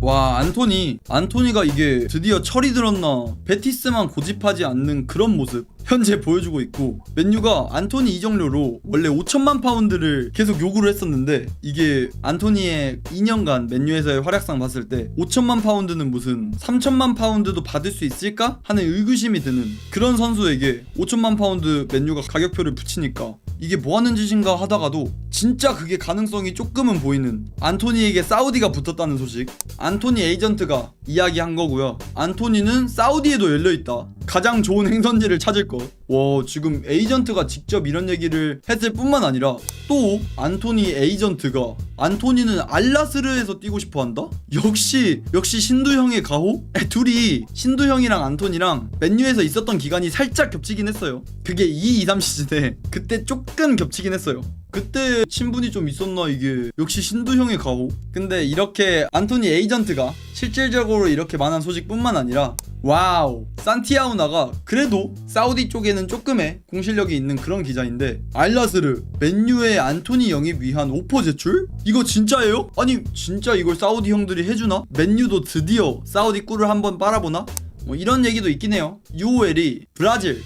와, 안토니가 이게 드디어 철이 들었나, 베티스만 고집하지 않는 그런 모습 현재 보여주고 있고, 맨유가 안토니 이적료로 원래 5천만 파운드를 계속 요구를 했었는데, 이게 안토니의 2년간 맨유에서의 활약상 봤을 때 5천만 파운드는 무슨 3천만 파운드도 받을 수 있을까 하는 의구심이 드는 그런 선수에게 5천만 파운드 맨유가 가격표를 붙이니까 이게 뭐하는 짓인가 하다가도 진짜 그게 가능성이 조금은 보이는, 안토니에게 사우디가 붙었다는 소식, 안토니 에이전트가 이야기한 거고요. 안토니는 사우디에도 열려있다, 가장 좋은 행선지를 찾을 것. 와, 지금 에이전트가 직접 이런 얘기를 했을 뿐만 아니라 또 안토니 에이전트가 안토니는 알나스르에서 뛰고 싶어 한다? 역시 신두형의 가호? 둘이, 신두형이랑 안토니랑 맨유에서 있었던 기간이 살짝 겹치긴 했어요. 그게 2-2-3 시즌에 그때 조금 겹치긴 했어요. 그때 친분이 좀 있었나 이게. 역시 신두형의 가호. 근데 이렇게 안토니 에이전트가 실질적으로 이렇게 많은 소식뿐만 아니라, 와우, 산티아우나가 그래도 사우디 쪽에는 조금의 공실력이 있는 그런 기자인데, 알나스르 맨유의 안토니 영입 위한 오퍼 제출? 이거 진짜예요? 아니 진짜 이걸 사우디 형들이 해주나? 맨유도 드디어 사우디 꿀을 한번 빨아보나? 뭐 이런 얘기도 있긴 해요. UOL이 브라질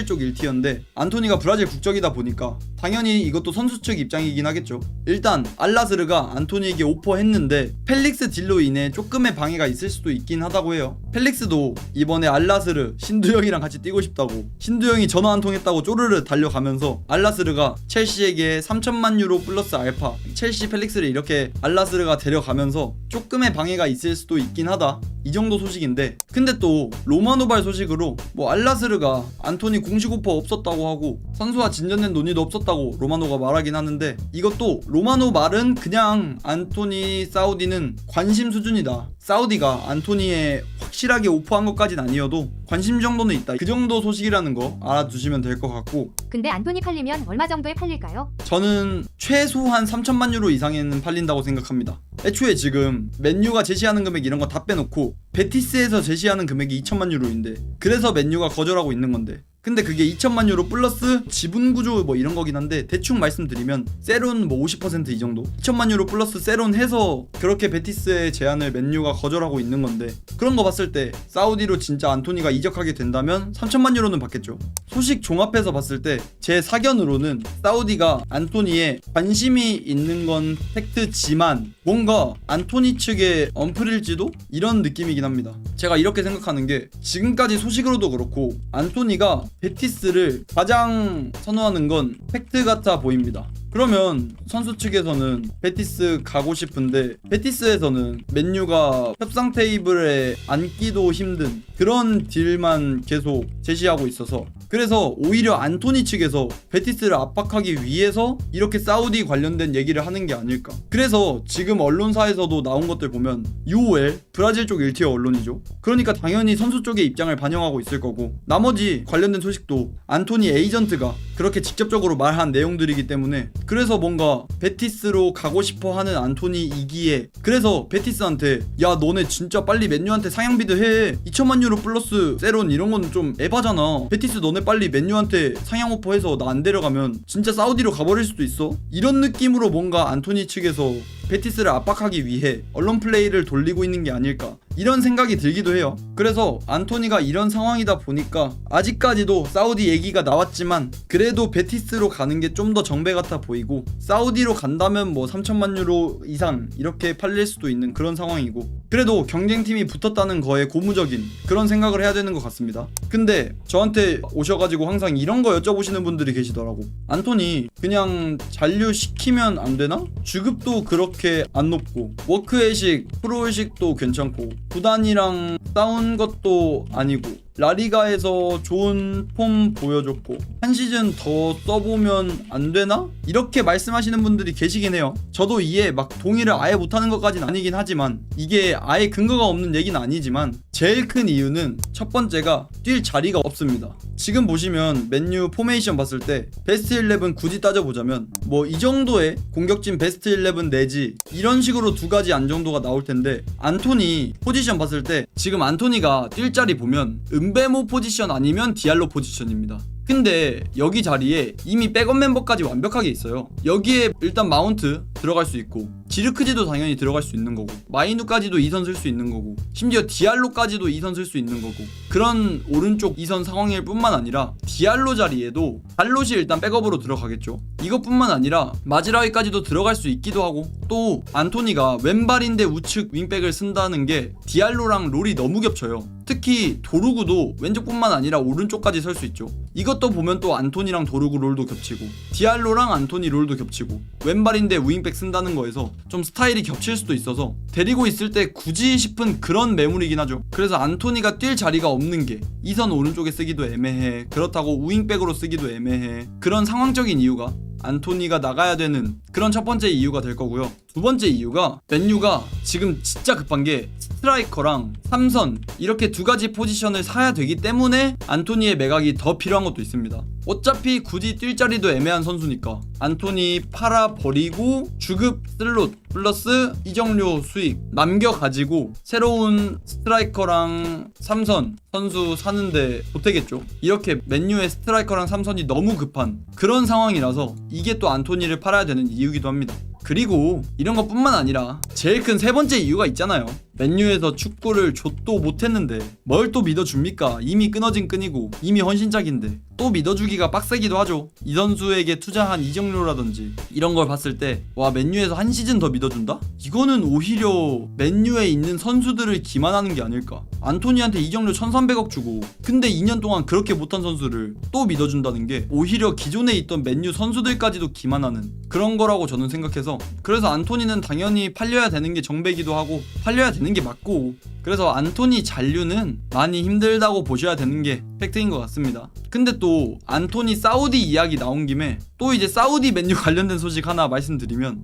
쪽 1티어인데 안토니가 브라질 국적이다 보니까 당연히 이것도 선수 측 입장이긴 하겠죠. 일단 알나스르가 안토니에게 오퍼했는데 펠릭스 딜로 인해 조금의 방해가 있을 수도 있긴 하다고 해요. 펠릭스도 이번에 알나스르 신두영이랑 같이 뛰고 싶다고, 신두영이 전화 한 통 했다고 쪼르르 달려가면서 알나스르가 첼시에게 3천만 유로 플러스 알파, 첼시 펠릭스를 이렇게 알나스르가 데려가면서 조금의 방해가 있을 수도 있긴 하다, 이 정도 소식인데, 근데 또 로마노발 소식으로 뭐 알나스르가 안토니 공식 오퍼 없었다고 하고 선수와 진전된 논의도 없었다고 로마노가 말하긴 하는데, 이것도 로마노 말은 그냥 안토니 사우디는 관심 수준이다, 사우디가 안토니에 확실하게 오퍼한 것까진 아니어도 관심 정도는 있다, 그 정도 소식이라는 거 알아두시면 될 것 같고. 근데 안토니 팔리면 얼마 정도에 팔릴까요? 저는 최소한 3천만 유로 이상에는 팔린다고 생각합니다. 애초에 지금 맨유가 제시하는 금액 이런 거 다 빼놓고 베티스에서 제시하는 금액이 2천만 유로인데, 그래서 맨유가 거절하고 있는 건데, 근데 그게 2천만 유로 플러스 지분 구조 뭐 이런 거긴 한데, 대충 말씀드리면 세론 뭐 50% 이 정도, 2천만 유로 플러스 세론 해서 그렇게 베티스의 제안을 맨유가 거절하고 있는 건데, 그런 거 봤을 때 사우디로 진짜 안토니가 이적하게 된다면 3천만 유로는 받겠죠. 소식 종합해서 봤을 때 제 사견으로는 사우디가 안토니에 관심이 있는 건 팩트지만 뭔가 안토니 측의 언플일지도, 이런 느낌이긴 합니다. 제가 이렇게 생각하는 게, 지금까지 소식으로도 그렇고 안토니가 베티스를 가장 선호하는 건 팩트 같아 보입니다. 그러면 선수 측에서는 베티스 가고 싶은데 베티스에서는 맨유가 협상 테이블에 앉기도 힘든 그런 딜만 계속 제시하고 있어서, 그래서 오히려 안토니 측에서 베티스를 압박하기 위해서 이렇게 사우디 관련된 얘기를 하는 게 아닐까. 그래서 지금 언론사에서도 나온 것들 보면 UOL, 브라질 쪽 1티어 언론이죠. 그러니까 당연히 선수 쪽의 입장을 반영하고 있을 거고, 나머지 관련된 소식도 안토니 에이전트가 그렇게 직접적으로 말한 내용들이기 때문에, 그래서 뭔가 베티스로 가고 싶어 하는 안토니이기에, 그래서 베티스한테 야 너네 진짜 빨리 맨유한테 상향비드 해, 2천만 유로 플러스 세론 이런 건 좀 에바잖아, 베티스 너네 빨리 맨유한테 상향 오퍼해서 나 안 데려가면 진짜 사우디로 가버릴 수도 있어, 이런 느낌으로 뭔가 안토니 측에서 베티스를 압박하기 위해 언론 플레이를 돌리고 있는 게 아닐까, 이런 생각이 들기도 해요. 그래서 안토니가 이런 상황이다 보니까 아직까지도 사우디 얘기가 나왔지만 그래도 베티스로 가는 게 좀 더 정배 같아 보이고, 사우디로 간다면 뭐 3천만 유로 이상 이렇게 팔릴 수도 있는 그런 상황이고, 그래도 경쟁팀이 붙었다는 거에 고무적인 그런 생각을 해야 되는 것 같습니다. 근데 저한테 오셔가지고 항상 이런 거 여쭤보시는 분들이 계시더라고. 안토니 그냥 잔류시키면 안 되나? 주급도 그렇게 안 높고 워크회식, 프로회식도 괜찮고 구단이랑 싸운 것도 아니고 라리가에서 좋은 폼 보여줬고 한 시즌 더 써보면 안 되나? 이렇게 말씀하시는 분들이 계시긴 해요. 저도 이에 막 동의를 아예 못하는 것까진 아니긴 하지만, 이게 아예 근거가 없는 얘기는 아니지만, 제일 큰 이유는 첫 번째가 뛸 자리가 없습니다. 지금 보시면 맨유 포메이션 봤을 때 베스트 11 굳이 따져보자면 뭐 이 정도의 공격진 베스트 11 내지 이런 식으로 두 가지 안 정도가 나올 텐데, 안토니 포지션 봤을 때 지금 안토니가 뛸 자리 보면 은베모 포지션 아니면 디알로 포지션입니다. 근데 여기 자리에 이미 백업 멤버까지 완벽하게 있어요. 여기에 일단 마운트 들어갈 수 있고 지르크지도 당연히 들어갈 수 있는 거고 마이누까지도 2선 쓸 수 있는 거고 심지어 디알로까지도 2선 쓸 수 있는 거고 그런 오른쪽 2선 상황일 뿐만 아니라 디알로 자리에도 달롯이 일단 백업으로 들어가겠죠. 이것뿐만 아니라 마즈라위까지도 들어갈 수 있기도 하고 또 안토니가 왼발인데 우측 윙백을 쓴다는 게 디알로랑 롤이 너무 겹쳐요. 특히 도루구도 왼쪽뿐만 아니라 오른쪽까지 설 수 있죠. 이것도 보면 또 안토니랑 도루구 롤도 겹치고 디알로랑 안토니 롤도 겹치고 왼발인데 우윙백 쓴다는 거에서 좀 스타일이 겹칠 수도 있어서 데리고 있을 때 굳이 싶은 그런 매물이긴 하죠. 그래서 안토니가 뛸 자리가 없는 게 2선 오른쪽에 쓰기도 애매해. 그렇다고 우윙백으로 쓰기도 애매해. 그런 상황적인 이유가 안토니가 나가야 되는 그런 첫 번째 이유가 될 거고요. 두 번째 이유가 맨유가 지금 진짜 급한 게 스트라이커랑 3선 이렇게 두 가지 포지션을 사야 되기 때문에 안토니의 매각이 더 필요한 것도 있습니다. 어차피 굳이 뛸 자리도 애매한 선수니까 안토니 팔아 버리고 주급 슬롯 플러스 이적료 수익 남겨가지고 새로운 스트라이커랑 3선 선수 사는데 보태겠죠. 이렇게 맨유의 스트라이커랑 3선이 너무 급한 그런 상황이라서 이게 또 안토니를 팔아야 되는 이유기도 합니다. 그리고 이런 것뿐만 아니라 제일 큰 세 번째 이유가 있잖아요. 맨유에서 축구를 줬도 못했는데 뭘 또 믿어줍니까? 이미 끊어진 끈이고 이미 헌신작인데 또 믿어주기가 빡세기도 하죠. 이 선수에게 투자한 이적료라든지 이런 걸 봤을 때 와 맨유에서 한 시즌 더 믿어준다? 이거는 오히려 맨유에 있는 선수들을 기만하는 게 아닐까. 안토니한테 이적료 1300억 주고 근데 2년 동안 그렇게 못한 선수를 또 믿어준다는 게 오히려 기존에 있던 맨유 선수들까지도 기만하는 그런 거라고 저는 생각해서 그래서 안토니는 당연히 팔려야 되는 게 정배기도 하고 팔려야 되는 게 맞고 그래서 안토니 잔류는 많이 힘들다고 보셔야 되는 게 팩트인 것 같습니다. 근데 또 안토니 사우디 이야기 나온 김에 또 이제 사우디 맨유 관련된 소식 하나 말씀드리면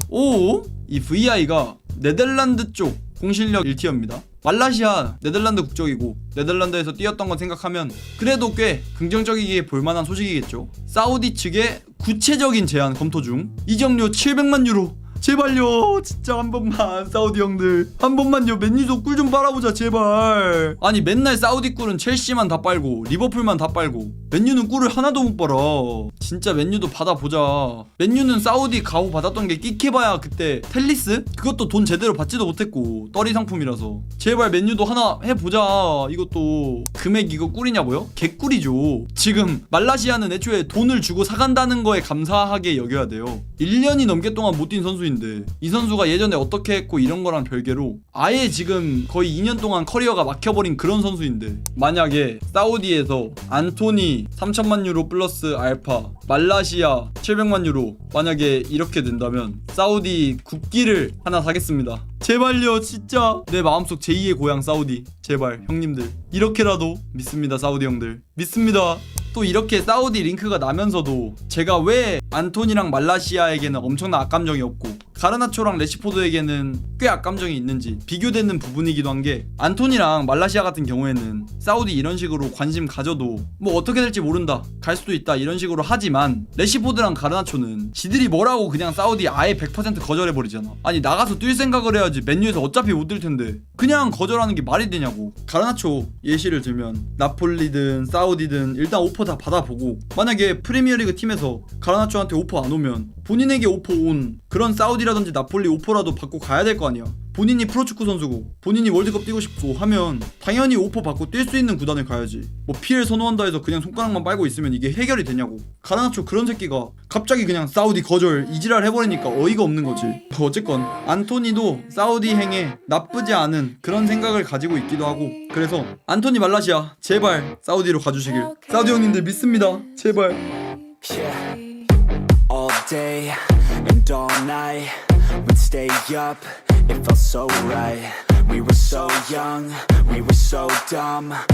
이 VI가 네덜란드 쪽 공실력 1티어입니다. 말라시아 네덜란드 국적이고 네덜란드에서 뛰었던 건 생각하면 그래도 꽤 긍정적이게 볼만한 소식이겠죠. 사우디 측의 구체적인 제안 검토 중 이적료 700만 유로 제발요 진짜 한 번만 사우디 형들 한 번만요 맨유도 꿀 좀 빨아보자 제발. 아니 맨날 사우디 꿀은 첼시만 다 빨고 리버풀만 다 빨고 맨유는 꿀을 하나도 못 빨아. 진짜 맨유도 받아보자. 맨유는 사우디 가후 받았던 게 끼케봐야 그때 텔리스? 그것도 돈 제대로 받지도 못했고 떨이 상품이라서 제발 맨유도 하나 해보자. 이것도 금액 이거 꿀이냐고요? 개꿀이죠. 지금 말라시아는 애초에 돈을 주고 사간다는 거에 감사하게 여겨야 돼요. 1년이 넘게 동안 못 뛴 선수인데 이 선수가 예전에 어떻게 했고 이런 거랑 별개로 아예 지금 거의 2년 동안 커리어가 막혀버린 그런 선수인데 만약에 사우디에서 안토니 3천만 유로 플러스 알파 말라시아 700만 유로 만약에 이렇게 된다면 사우디 국기를 하나 사겠습니다. 제발요 진짜 내 마음속 제2의 고향 사우디 제발 형님들 이렇게라도 믿습니다. 사우디 형들 믿습니다. 또 이렇게 사우디 링크가 나면서도 제가 왜 안토니랑 말라시아에게는 엄청난 악감정이 없고 가르나초랑 레시포드에게는 꽤 악감정이 있는지 비교되는 부분이기도 한 게 안토니랑 말라시아 같은 경우에는 사우디 이런 식으로 관심 가져도 뭐 어떻게 될지 모른다 갈 수도 있다 이런 식으로 하지만 레시포드랑 가르나초는 지들이 뭐라고 그냥 사우디 아예 100% 거절해버리잖아. 아니 나가서 뛸 생각을 해야지. 맨유에서 어차피 못 뛸 텐데 그냥 거절하는 게 말이 되냐고. 가르나초 예시를 들면 나폴리든 사우디든 일단 오퍼 다 받아보고 만약에 프리미어리그 팀에서 가르나초한테 오퍼 안 오면 본인에게 오퍼 온 그런 사우디라든지 나폴리 오퍼라도 받고 가야 될 거 아니야. 본인이 프로축구 선수고 본인이 월드컵 뛰고 싶고 하면 당연히 오퍼 받고 뛸 수 있는 구단을 가야지. 뭐 PL 선호한다 해서 그냥 손가락만 빨고 있으면 이게 해결이 되냐고. 가르나초 그런 새끼가 갑자기 그냥 사우디 거절 이지랄 해버리니까 어이가 없는 거지. 어쨌건 안토니도 사우디 행에 나쁘지 않은 그런 생각을 가지고 있기도 하고 그래서 안토니 말라시아 제발 사우디로 가주시길 사우디 형님들 믿습니다. 제발. Yeah. All day and all night we'd stay up, it felt so right. We were so young, we were so dumb.